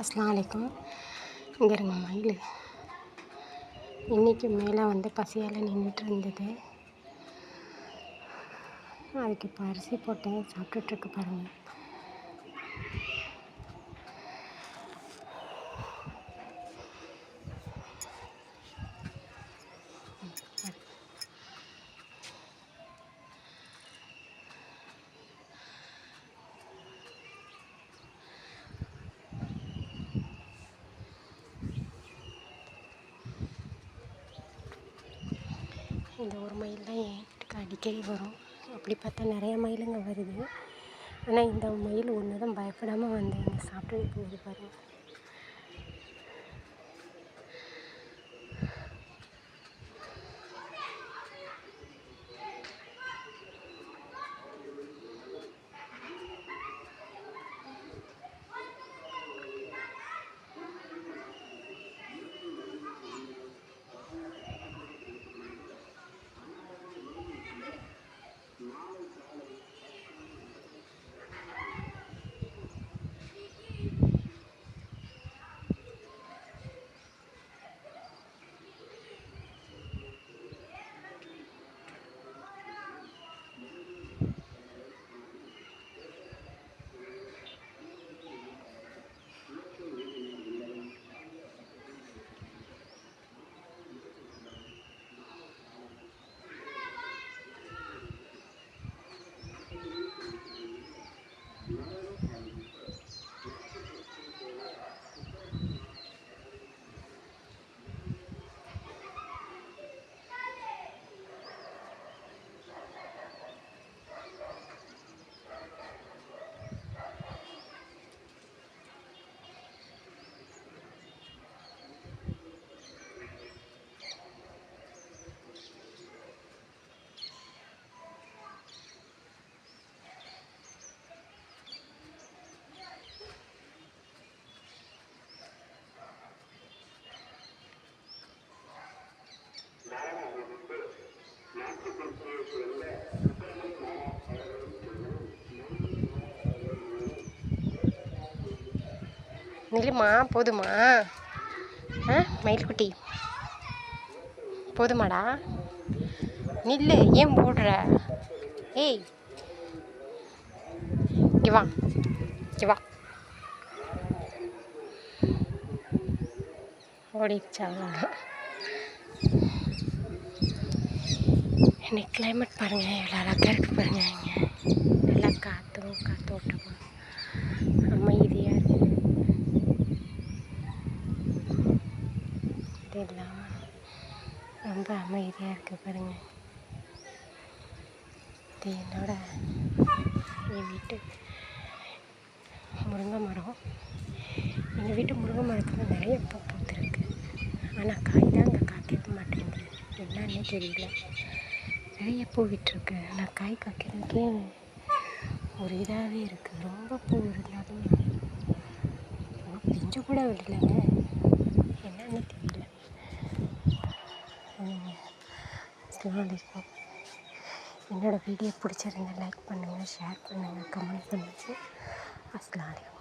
அஸ்ஸலாமு அலைக்கும். இங்கே இருங்க மயில் இன்றைக்கி மேலே வந்து பசியால் நின்றுட்டு இருந்தது. அதுக்கு இப்போ அரிசி போட்டேன், சாப்பிட்டுட்ருக்கு பாருங்கள். இந்த ஒரு மயில் தான் என் வீட்டுக்கு அடிக்கடி வரும். அப்படி பார்த்தா நிறைய மயிலுங்க வருது. ஆனால் இந்த மயில் ஒன்று தான் பயப்படாமல் வந்து இங்கே சாப்பிட்டு போகுது பாருங்கள். நில்லுமா, போதுமா? மயில்குட்டி போதுமாடா? நில்லு, ஏன் போடுற? ஏய், இங்கே வா, இங்கே வா. ஓடிடுச்சா? இன்னைக்கு கிளைமேட் பாருங்கள், எவ்வளோ அழகாக இருக்குது பாருங்கள். இங்கே நல்லா காற்றோட்டமாக அமைதியாக இருக்குது. இது இல்லாமல் ரொம்ப அமைதியாக இருக்குது பாருங்கள். இது என் வீட்டு முருங்கை மரம். எங்கள் வீட்டு முருங்கை மரத்தில் நிறைய பூ பூத்துருக்கு. ஆனால் காய் தான் அங்கே காய்க்க மாட்டேங்குது, என்னன்னே தெரியல. நிறைய பூ விட்டுருக்கு, ஆனால் காய் காய்க்கிறதுக்கே ஒரு இதாகவே இருக்குது. ரொம்ப பூ இருந்தாலும் பிஞ்சு கூட விடலைங்க, என்னன்னு தெரியல. அஸ்ஸலாமு அலைக்கும். என்னோடய வீடியோ பிடிச்சிருந்தா லைக் பண்ணுங்கள், ஷேர் பண்ணுங்கள், கமெண்ட் பண்ணுங்கள். அஸ்ஸலாமு அலைக்கும்.